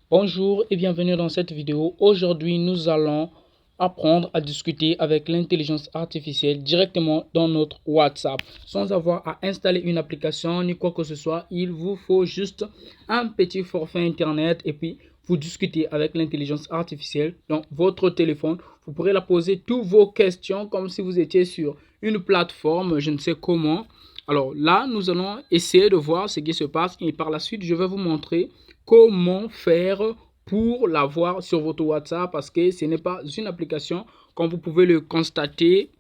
Bonjour et bienvenue dans cette vidéo. Aujourd'hui, nous allons apprendre à discuter avec l'intelligence artificielle directement dans notre WhatsApp. Sans avoir à installer une application ni quoi que ce soit, il vous faut juste un petit forfait internet et puis vous discutez avec l'intelligence artificielle dans votre téléphone. Vous pourrez la poser toutes vos questions comme si vous étiez sur une plateforme, je ne sais comment. Alors là, nous allons essayer de voir ce qui se passe et par la suite, je vais vous montrer comment faire pour l'avoir sur votre WhatsApp parce que ce n'est pas une application comme vous pouvez le constater.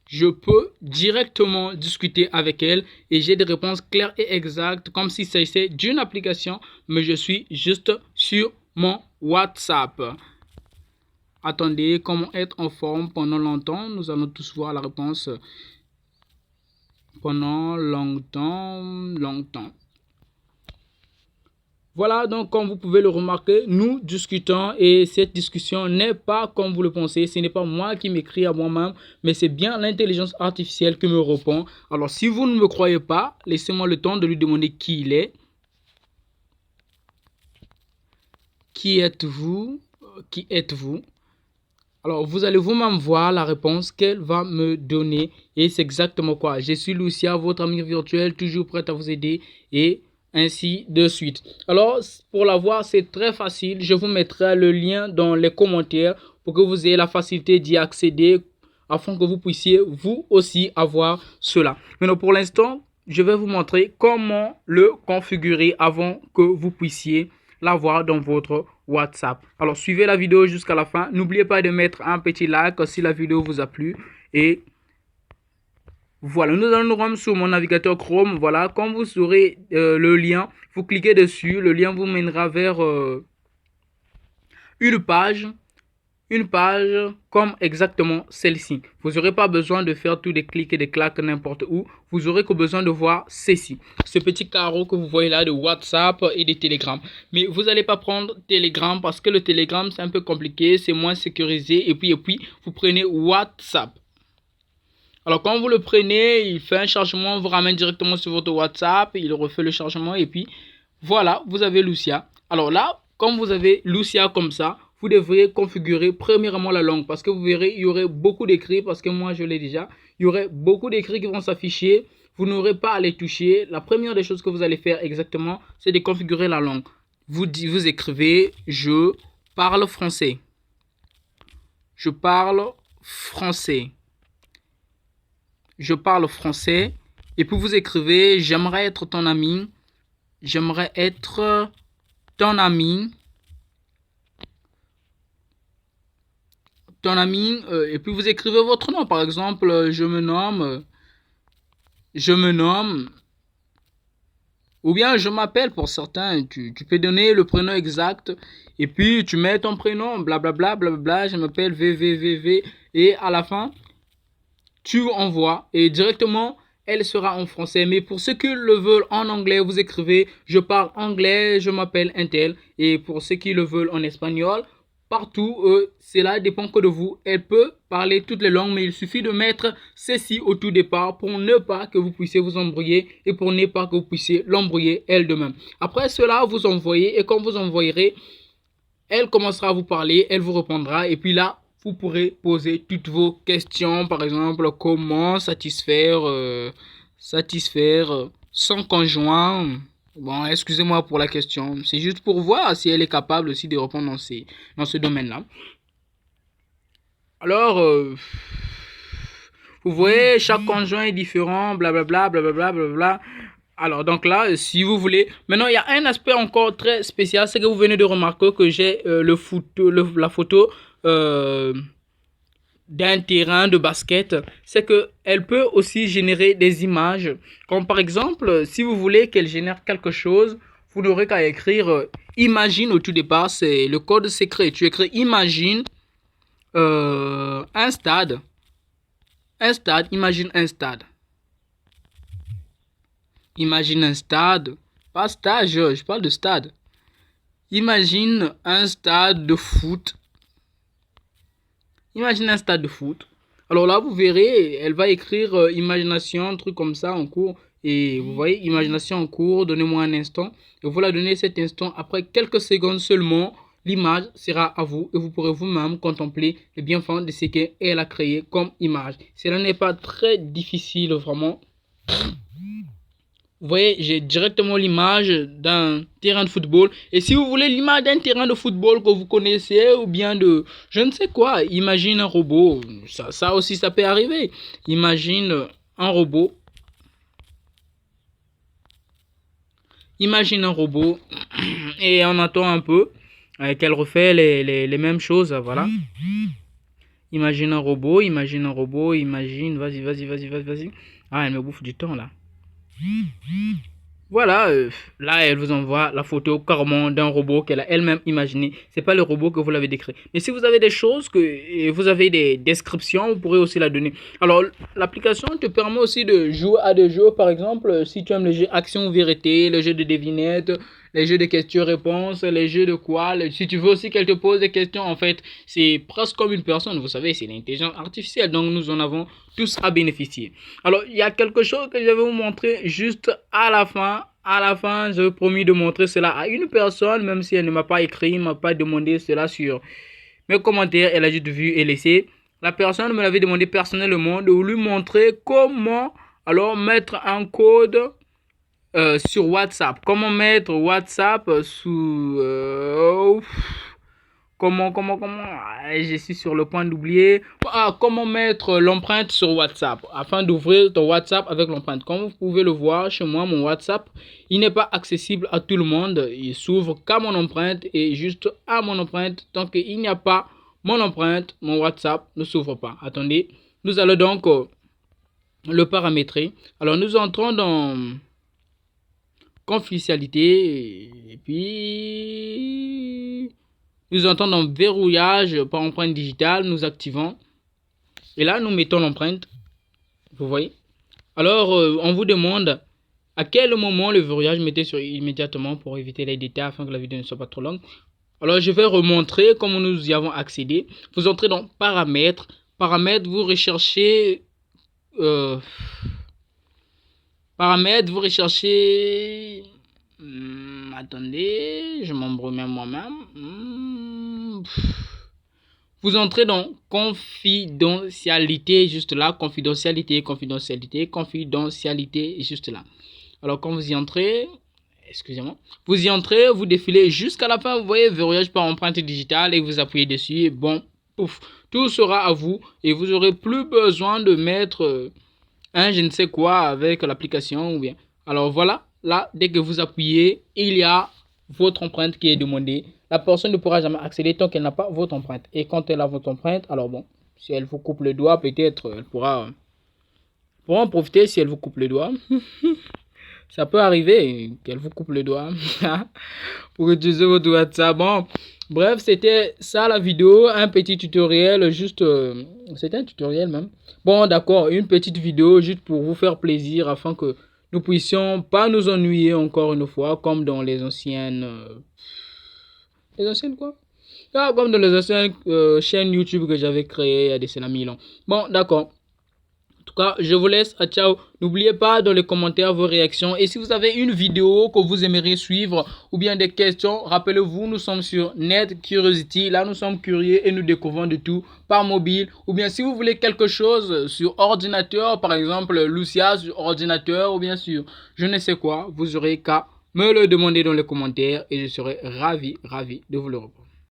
Je peux directement discuter avec elle et j'ai des réponses claires et exactes comme si c'était d'une application, mais je suis juste sur mon WhatsApp. Attendez, comment être en forme pendant longtemps? Nous allons tous voir la réponse pendant longtemps. Voilà, donc comme vous pouvez le remarquer, nous discutons et cette discussion n'est pas comme vous le pensez. Ce n'est pas moi qui m'écris à moi-même, mais c'est bien l'intelligence artificielle qui me répond. Alors, si vous ne me croyez pas, laissez-moi le temps de lui demander qui il est. Qui êtes-vous? Qui êtes-vous? Alors, vous allez vous-même voir la réponse qu'elle va me donner. Et c'est exactement quoi. Je suis Lucia, votre ami virtuel, toujours prête à vous aider et ainsi de suite. Alors, pour la voir, c'est très facile. Je vous mettrai le lien dans les commentaires pour que vous ayez la facilité d'y accéder afin que vous puissiez vous aussi avoir cela. Maintenant, pour l'instant, je vais vous montrer comment le configurer avant que vous puissiez l'avoir dans votre WhatsApp. Alors, suivez la vidéo jusqu'à la fin. N'oubliez pas de mettre un petit like si la vidéo vous a plu. Et voilà, nous allons nous rendre sur mon navigateur Chrome. Voilà, quand vous aurez le lien, vous cliquez dessus. Le lien vous mènera vers une page comme exactement celle-ci. Vous n'aurez pas besoin de faire tous des clics et des claques n'importe où. Vous aurez que besoin de voir ceci. Ce petit carreau que vous voyez là de WhatsApp et de Telegram. Mais vous n'allez pas prendre Telegram parce que le Telegram c'est un peu compliqué, c'est moins sécurisé. Et puis vous prenez WhatsApp. Alors quand vous le prenez, il fait un chargement, vous ramène directement sur votre WhatsApp, il refait le chargement et puis voilà, vous avez Lucia. Alors là, comme vous avez Lucia comme ça, vous devriez configurer premièrement la langue parce que vous verrez, il y aurait beaucoup d'écrits parce que moi je l'ai déjà. Il y aurait beaucoup d'écrits qui vont s'afficher, vous n'aurez pas à les toucher. La première des choses que vous allez faire exactement, c'est de configurer la langue. Vous écrivez « Je parle français ». Je parle français. Je parle français. Et puis vous écrivez, j'aimerais être ton ami. J'aimerais être ton ami. Ton ami. Et puis vous écrivez votre nom. Par exemple, je me nomme. Ou bien je m'appelle pour certains. Tu peux donner le prénom exact. Et puis tu mets ton prénom. Blablabla, blablabla. Je m'appelle VVVV. Et à la fin, tu envoies et directement elle sera en français. Mais pour ceux qui le veulent en anglais, vous écrivez je parle anglais, je m'appelle un tel. Et pour ceux qui le veulent en espagnol, partout, cela dépend que de vous. Elle peut parler toutes les langues, mais il suffit de mettre ceci au tout départ pour ne pas que vous puissiez vous embrouiller et pour ne pas que vous puissiez l'embrouiller elle de même. Après cela, vous envoyez et quand vous envoyerez, elle commencera à vous parler, elle vous répondra et puis là, vous pourrez poser toutes vos questions, par exemple, comment satisfaire son conjoint. Bon, excusez-moi pour la question, c'est juste pour voir si elle est capable aussi de répondre dans ce domaine-là. Alors, vous voyez, chaque conjoint est différent, blablabla, blablabla, blablabla. Alors, donc là, si vous voulez... Maintenant, il y a un aspect encore très spécial, c'est que vous venez de remarquer que j'ai la photo d'un terrain de basket. C'est qu'elle peut aussi générer des images. Comme par exemple, si vous voulez qu'elle génère quelque chose, vous n'aurez qu'à écrire imagine au tout départ, c'est le code secret. Tu écris imagine un stade. Imagine un stade. Imagine un stade. Pas stage, je parle de stade. Imagine un stade de foot. Imagine un stade de foot. Alors là, vous verrez, elle va écrire imagination, un truc comme ça en cours. Et vous voyez, imagination en cours, donnez-moi un instant. Et vous la donnez cet instant. Après quelques secondes seulement, l'image sera à vous et vous pourrez vous-même contempler les bienfaits de ce qu'elle a créé comme image. Cela n'est pas très difficile vraiment. Vous voyez, j'ai directement l'image d'un terrain de football. Et si vous voulez l'image d'un terrain de football que vous connaissez ou bien de je ne sais quoi, imagine un robot. Ça aussi, ça peut arriver. Imagine un robot. Imagine un robot et on attend un peu qu'elle refait les mêmes choses. Voilà. Imagine un robot, imagine. Vas-y. Ah, elle me bouffe du temps là. Voilà, là elle vous envoie la photo carrément d'un robot qu'elle a elle-même imaginé. C'est pas le robot que vous l'avez décrit. Mais si vous avez des choses et vous avez des descriptions, vous pourrez aussi la donner. Alors l'application te permet aussi de jouer à des jeux, par exemple, si tu aimes les jeux action vérité, les jeux de devinette, les jeux de questions-réponses, les jeux de quoi. Si tu veux aussi qu'elle te pose des questions, en fait, c'est presque comme une personne. Vous savez, c'est l'intelligence artificielle, donc nous en avons tous à bénéficier. Alors, il y a quelque chose que je vais vous montrer juste à la fin. À la fin, je promis de montrer cela à une personne, même si elle ne m'a pas écrit, ne m'a pas demandé cela sur mes commentaires. Elle a juste vu et laissé. La personne me l'avait demandé personnellement de lui montrer comment alors mettre un code sur WhatsApp. Comment mettre WhatsApp sous... comment je suis sur le point d'oublier. Comment mettre l'empreinte sur WhatsApp afin d'ouvrir ton WhatsApp avec l'empreinte. Comme vous pouvez le voir chez moi, mon WhatsApp, il n'est pas accessible à tout le monde. Il s'ouvre qu'à mon empreinte et juste à mon empreinte. Tant qu'il n'y a pas mon empreinte, mon WhatsApp ne s'ouvre pas. Attendez, nous allons donc le paramétrer. Alors nous entrons dans confidentialité et puis nous entrons dans verrouillage par empreinte digitale, nous activons et là nous mettons l'empreinte, vous voyez. Alors on vous demande à quel moment le verrouillage, mettez sur immédiatement pour éviter les détails afin que la vidéo ne soit pas trop longue. Alors je vais remontrer comment nous y avons accédé. Vous entrez dans paramètres, vous recherchez vous recherchez... attendez, je m'embrouille même moi-même. Vous entrez dans confidentialité, juste là. Confidentialité, juste là. Alors quand vous y entrez, excusez-moi, vous y entrez, vous défilez jusqu'à la fin, vous voyez verrouillage par empreinte digitale et vous appuyez dessus et bon, pouf, tout sera à vous et vous n'aurez plus besoin de mettre... je ne sais quoi avec l'application ou bien. Alors voilà, là, dès que vous appuyez, il y a votre empreinte qui est demandée. La personne ne pourra jamais accéder tant qu'elle n'a pas votre empreinte. Et quand elle a votre empreinte, alors bon, si elle vous coupe le doigt, peut-être elle pourra en profiter si elle vous coupe le doigt. Ça peut arriver qu'elle vous coupe le doigt pour utiliser votre WhatsApp. Bon, bref, c'était ça la vidéo, un petit tutoriel, juste, c'était un tutoriel même. Bon, d'accord, une petite vidéo juste pour vous faire plaisir afin que nous puissions pas nous ennuyer encore une fois, comme dans les anciennes... les anciennes quoi? Comme dans les anciennes chaînes YouTube que j'avais créées il y a des 1000 ans. Bon, d'accord. En tout cas, je vous laisse. Ciao. N'oubliez pas dans les commentaires vos réactions. Et si vous avez une vidéo que vous aimeriez suivre ou bien des questions, rappelez-vous, nous sommes sur Net Curiosity. Là, nous sommes curieux et nous découvrons de tout par mobile. Ou bien si vous voulez quelque chose sur ordinateur, par exemple Lucia sur ordinateur ou bien sur je ne sais quoi, vous aurez qu'à me le demander dans les commentaires et je serai ravi de vous le répondre.